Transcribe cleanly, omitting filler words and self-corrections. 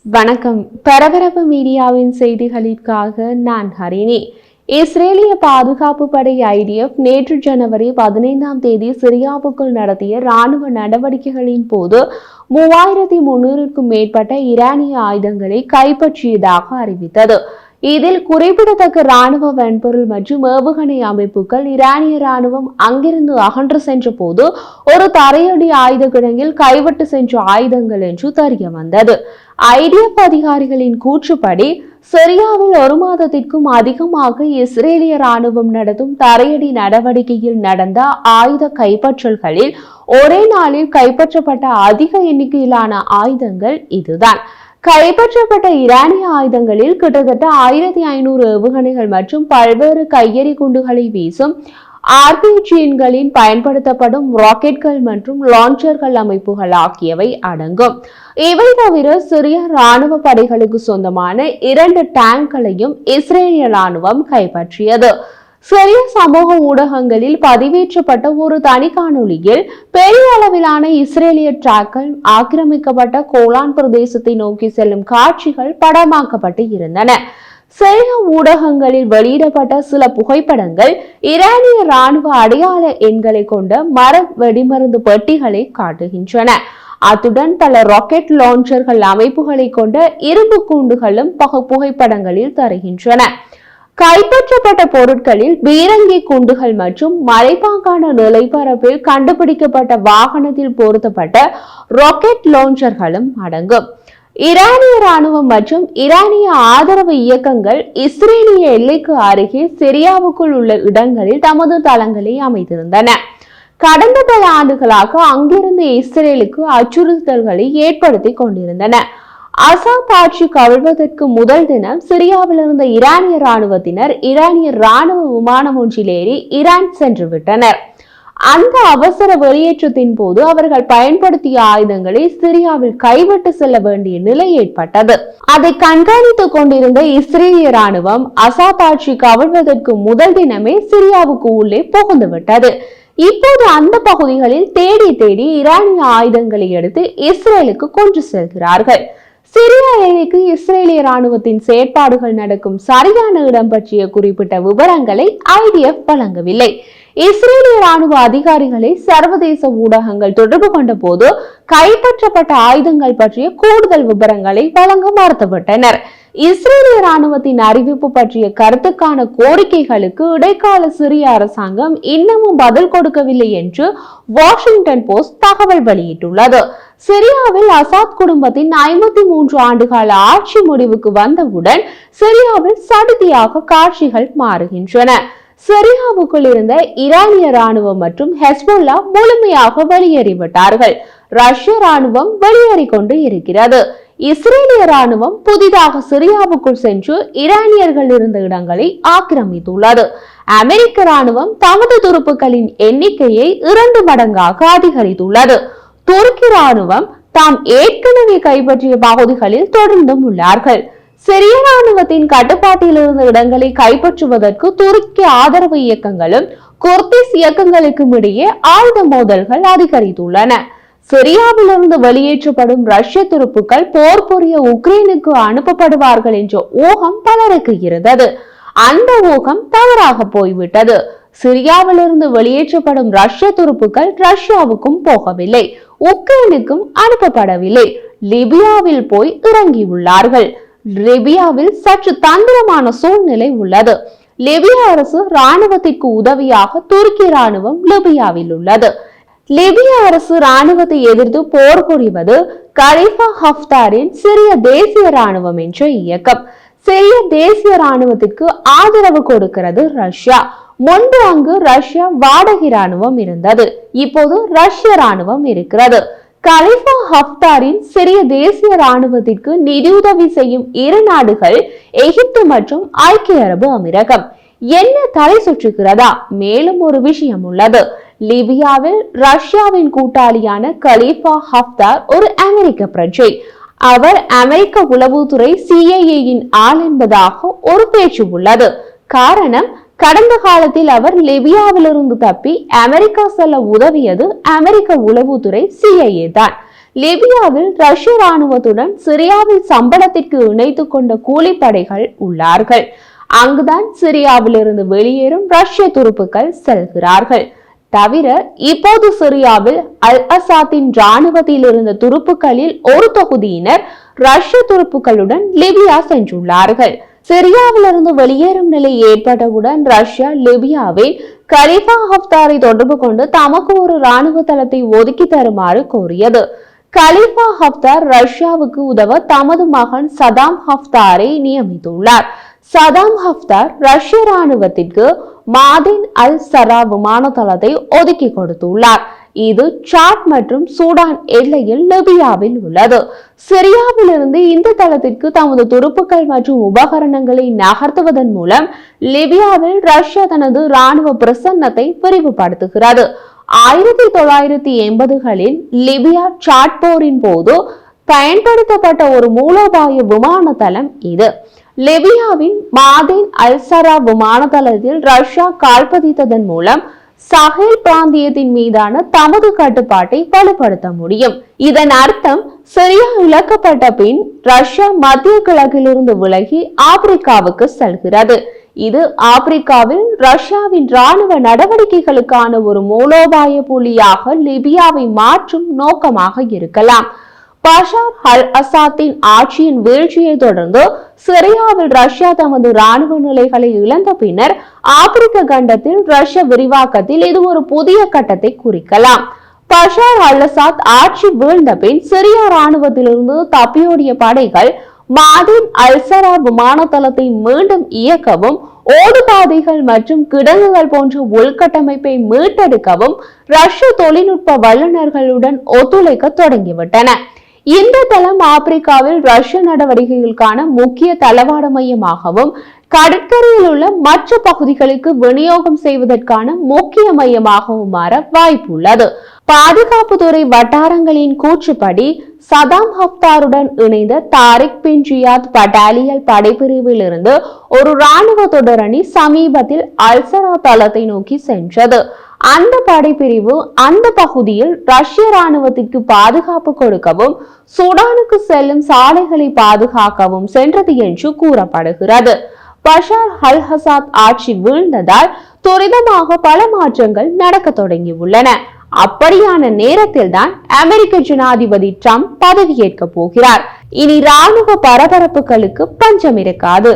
வணக்கம். பரபரப்பு மீடியாவின் செய்திகளுக்காக நான் ஹரிணி. இஸ்ரேலிய பாதுகாப்பு படை IDF நேற்று ஜனவரி 15 சிரியாவுக்குள் நடத்திய ராணுவ நடவடிக்கைகளின் போது 3300க்கும் மேற்பட்ட ஈரானிய ஆயுதங்களை கைப்பற்றியதாக அறிவித்தது. இதில் குறிப்பிடத்தக்க ராணுவ வன்பொருள் மற்றும் ஏவுகணை அமைப்புகள் ஈரானிய ராணுவம் அங்கிருந்து அகன்று சென்ற போது ஒரு தரையடி ஆயுத கிடங்கில் கைவிட்டு சென்ற ஆயுதங்கள் என்று தெரிய வந்தது. IDF அதிகாரிகளின் கூற்றுப்படி சிரியாவில் 1 மாதத்திற்கும் அதிகமாக இஸ்ரேலிய ராணுவம் நடத்தும் தரையடி நடவடிக்கையில் நடந்த ஆயுத கைப்பற்றல்களில் ஒரே நாளில் கைப்பற்றப்பட்ட அதிக எண்ணிக்கையிலான ஆயுதங்கள் இதுதான். கைப்பற்றப்பட்ட ஈரானிய ஆயுதங்களில் கிட்டத்தட்ட 1500 ஏவுகணைகள் மற்றும் பல்வேறு கையெறி குண்டுகளை வீசும் RPGகளின் பயன்படுத்தப்படும் ராக்கெட்கள் மற்றும் லான்ச்சர்கள் அமைப்புகள் ஆகியவை அடங்கும். இவை தவிர சிரிய ராணுவ படைகளுக்கு சொந்தமான 2 டேங்களையும் இஸ்ரேலிய ராணுவம் கைப்பற்றியது. சிறிய சமூக ஊடகங்களில் பதிவேற்றப்பட்ட ஒரு தனி காணொலியில் பெரிய அளவிலான இஸ்ரேலிய டிராக்கள் ஆக்கிரமிக்கப்பட்ட கோலான் பிரதேசத்தை நோக்கி செல்லும் காட்சிகள் படமாக்கப்பட்டு இருந்தன. சிறிய ஊடகங்களில் வெளியிடப்பட்ட சில புகைப்படங்கள் ஈரானிய ராணுவ அடையாள எண்களை கொண்ட மர வெடிமருந்து பெட்டிகளை காட்டுகின்றன. அத்துடன் பல ராக்கெட் லான்ச்சர்கள் அமைப்புகளை கொண்ட இரும்பு கூண்டுகளும் புகைப்படங்களில் தருகின்றன. கைப்பற்றப்பட்ட பொருட்களில் பீரங்கி குண்டுகள் மற்றும் மலைப்பாங்கான நிலைப்பரப்பில் கண்டுபிடிக்கப்பட்ட வாகனத்தில் பொருத்தப்பட்ட ராக்கெட் லான்ச்சர்களும் அடங்கும். ஈரானிய ராணுவம் மற்றும் ஈரானிய ஆதரவு இயக்கங்கள் இஸ்ரேலிய எல்லைக்கு அருகே சிரியாவுக்குள் உள்ள இடங்களில் தமது தளங்களை அமைத்திருந்தன. கடந்த பல ஆண்டுகளாக அங்கிருந்து இஸ்ரேலுக்கு அச்சுறுத்தல்களை ஏற்படுத்தி கொண்டிருந்தன. அசாத் ஆட்சி கவிழ்வதற்கு முதல் தினம் சிரியாவில் இருந்த ஈரானிய ராணுவத்தினர் ஈரானிய ராணுவ விமானம் ஒன்றில் ஏறி ஈரான் சென்று விட்டனர். அந்த அவசர வெளியேற்றத்தின் போது அவர்கள் பயன்படுத்திய ஆயுதங்களை சிரியாவில் கைவிட்டு செல்ல வேண்டிய நிலை ஏற்பட்டது. அதை கண்காணித்துக் கொண்டிருந்த இஸ்ரேலிய ராணுவம் அசாத் ஆட்சி கவிழ்வதற்கு முதல் தினமே சிரியாவுக்கு உள்ளே புகுந்து விட்டது. இப்போது அந்த பகுதிகளில் தேடி தேடி ஈரானிய ஆயுதங்களை எடுத்து இஸ்ரேலுக்கு கொண்டு செல்கிறார்கள். சிரியா எல்லைக்கு இஸ்ரேலிய ராணுவத்தின் செயற்பாடுகள் நடக்கும் சரியான இடம் பற்றிய குறிப்பிட்ட விவரங்களை IDF வழங்கவில்லை. இஸ்ரேலிய ராணுவ அதிகாரிகளை சர்வதேச ஊடகங்கள் தொடர்பு கொண்ட போது கைப்பற்றப்பட்ட ஆயுதங்கள் பற்றிய கூடுதல் விவரங்களை வழங்க மறுத்துவிட்டனர். இஸ்ரேலிய ராணுவத்தின் அறிவிப்பு பற்றிய கருத்துக்கான கோரிக்கைகளுக்கு இடைக்கால சிரிய அரசாங்கம் இன்னமும் பதில் கொடுக்கவில்லை என்று வாஷிங்டன் போஸ்ட் தகவல் வெளியிட்டுள்ளது. சிரியாவில் அசாத் குடும்பத்தின் 53 ஆண்டுகால ஆட்சி முடிவுக்கு வந்தவுடன் சிரியாவில் சடுதியாக காட்சிகள் மாறுகின்றன. சிரியாவுக்குள் இருந்த ஈரானிய ராணுவம் மற்றும் ஹெஸ்புல்லா முழுமையாக வெளியேறிவிட்டார்கள். ரஷ்ய ராணுவம் வெளியேறி கொண்டு இருக்கிறது. இஸ்ரேலிய ராணுவம் புதிதாக சிரியாவுக்குள் சென்று ஈரானியர்கள் இருந்த இடங்களை ஆக்கிரமித்துள்ளது. அமெரிக்க ராணுவம் தமது துருப்புக்களின் எண்ணிக்கையை 2 மடங்காக அதிகரித்துள்ளது. துருக்கி ராணுவம் தாம் ஏற்கனவே கைப்பற்றிய பகுதிகளில் தொடர்ந்தும் உள்ளார்கள். சிரிய ராணுவத்தின் கட்டுப்பாட்டில் இருந்த இடங்களை கைப்பற்றுவதற்கு துருக்கி ஆதரவு இயக்கங்களும் குர்திஸ் இயக்கங்களுக்கும் இடையே ஆயுத மோதல்கள் அதிகரித்துள்ளன. சிரியாவிலிருந்து வெளியேற்றப்படும் ரஷ்ய துருப்புக்கள் போர் புரிய உக்ரைனுக்கு அனுப்பப்படுவார்கள் என்ற ஊகம் பலருக்கு இருந்தது. அந்த ஊகம் தவறாக போய்விட்டது. சிரியாவிலிருந்து வெளியேற்றப்படும் ரஷ்ய துருப்புக்கள் ரஷ்யாவுக்கும் போகவில்லை, உக்ரைனுக்கும் அனுப்பப்படவில்லை. லிபியாவில் போய் இறங்கியுள்ளார்கள். லிபியாவில் சற்று தந்திரமான சூழ்நிலை உள்ளது. லிபிய அரசு ராணுவத்திற்கு உதவியாக துருக்கி ராணுவம் லிபியாவில் உள்ளது. லிபிய அரசு ராணுவத்தை எதிர்த்து போர் புரிவது கலிஃபா ஹஃப்தாரின் சிரிய தேசிய ராணுவம் என்ற இயக்கம். சிரிய தேசிய ராணுவத்திற்கு ஆதரவு கொடுக்கிறது ரஷ்யா. முன்பு அங்கு ரஷ்யா வாடகை ராணுவம் இருந்தது, இப்போது ரஷ்ய ராணுவம் இருக்கிறது. கலிஃபா ஹஃப்தாரின் சிரிய தேசிய ராணுவத்திற்கு நிதியுதவி செய்யும் 2 நாடுகள் எகிப்து மற்றும் ஐக்கிய அரபு அமீரகம். என்ன தலை சுற்றுகிறதா? மேலும் ஒரு விஷயம் உள்ளது. லிபியாவில் ரஷ்யாவின் கூட்டாளியான கலிஃபா ஹஃப்தார் ஒரு அமெரிக்க பிரஜை. அவர் அமெரிக்க உளவுத்துறை CIA-யின் ஆள் என்பதாக ஒரு பேச்சு உள்ளது. காரணம், கடந்த காலத்தில் அவர் லிபியாவிலிருந்து தப்பி அமெரிக்கா செல்ல உதவியது அமெரிக்க உளவுத்துறை CIA தான். லிபியாவில் ரஷ்ய ராணுவத்துடன் சிரியாவில் சம்பளத்திற்கு இணைத்துக் கொண்ட கூலிப்படைகள் உள்ளார்கள். அங்குதான் சிரியாவிலிருந்து வெளியேறும் ரஷ்ய துருப்புக்கள் செல்கிறார்கள். தவிர இப்போது சிரியாவில் அல் அசாத்தின் இராணுவத்தில் இருந்த துருப்புக்களில் ஒரு தொகுதியினர் ரஷ்ய துருப்புக்களுடன் லிபியா சென்றுள்ளார்கள். சிரியாவிலிருந்து வெளியேறும் நிலை ஏற்பட்டவுடன் ரஷ்யா லிபியாவில் கலிஃபா ஹப்தாரை தொடர்பு கொண்டு தமக்கு ஒரு இராணுவ தளத்தை ஒதுக்கி தருமாறு கோரியது. கலிஃபா ஹப்தார் ரஷ்யாவுக்கு உதவ தமது மகன் சதாம் ஹப்தாரை நியமித்துள்ளார். சதாம் ஹப்தார் ரஷ்ய ராணுவத்திற்கு மாதின் அல் சரா விமான தளத்தை ஒதுக்கி கொடுத்துள்ளார். இது சாட் மற்றும் சூடான் எல்லையில் லிபியாவில் உள்ளது. சிரியாவிலிருந்து இந்த தளத்திற்கு தமது துருப்புக்கள் மற்றும் உபகரணங்களை நகர்த்துவதன் மூலம் லிபியாவில் ரஷ்யா தனது இராணுவ பிரசன்னத்தை விரிவுபடுத்துகிறது. 1980களில் லிபியா சாட் போரின் போது பயன்படுத்தப்பட்ட ஒரு மூலோபாய விமான தளம் இது. லிபியாவின் மாதின் அல்சரா விமான தளத்தில் ரஷ்யா கால்பதித்ததன் மூலம் சஹேல் பிராந்தியத்தின் மீதான தமது கட்டுப்பாட்டை வலுப்படுத்த முடியும். இதன் அர்த்தம் சிரியா இழக்கப்பட்ட பின் ரஷ்யா மத்திய கிழக்கிலிருந்து விலகி ஆப்பிரிக்காவுக்கு செல்கிறது. இது ஆப்பிரிக்காவில் ரஷ்யாவின் இராணுவ நடவடிக்கைகளுக்கான ஒரு மூலோபாய புள்ளியாக லிபியாவை மாற்றும் நோக்கமாக இருக்கலாம். பஷார் அல் அசாத்தின் ஆட்சியின் வீழ்ச்சியை தொடர்ந்து சிரியாவில் ரஷ்யா தமது இராணுவ நிலைகளை இழந்த பின்னர் ஆப்பிரிக்க கண்டத்தில் ரஷ்ய விரிவாக்கத்தில் இது ஒரு புதிய கட்டத்தை குறிக்கலாம். பஷார் அல் அசாத் ஆட்சி வீழ்ந்த பின் சிரியா இராணுவத்திலிருந்து தப்பியோடிய படைகள் மாதின் அல்சரா விமான தளத்தை மீண்டும் இயக்கவும் ஓடுபாதைகள் மற்றும் கிடங்குகள் போன்ற உள்கட்டமைப்பை மீட்டெடுக்கவும் ரஷ்ய தொழில்நுட்ப வல்லுநர்களுடன் ஒத்துழைக்க தொடங்கிவிட்டன. இந்த தளம் ஆப்பிரிக்காவில் ரஷ்ய நடவடிக்கைகளுக்கான முக்கிய தளவாட மையமாகவும் கடற்கரையில் உள்ள மற்ற பகுதிகளுக்கு விநியோகம் செய்வதற்கான முக்கிய மையமாகவும் மாற வாய்ப்புள்ளது. பாதுகாப்புத்துறை வட்டாரங்களின் கூற்றுப்படி சதாம் ஹப்தாருடன் இணைந்த தாரிக் பின் ஜியாத் பட்டாலியல் படைப்பிரிவில் இருந்து ஒரு இராணுவ தொடரணி சமீபத்தில் அல்சரா தளத்தை நோக்கி சென்றது. அந்த படைப்பிரிவு அந்த பகுதியில் ரஷ்ய இராணுவத்திற்கு பாதுகாப்பு கொடுக்கவும் சூடானுக்கு செல்லும் சாலைகளை பாதுகாக்கவும் சென்றது என்று கூறப்படுகிறது. பஷார் அல் அசாத் ஆட்சி வீழ்ந்ததால் துரிதமாக பல மாற்றங்கள் நடக்க தொடங்கியுள்ளன. அப்படியான நேரத்தில் தான் அமெரிக்க ஜனாதிபதி ட்ரம்ப் பதவியேற்க போகிறார். இனி ராணுவ பரபரப்புகளுக்கு பஞ்சம் இருக்காது.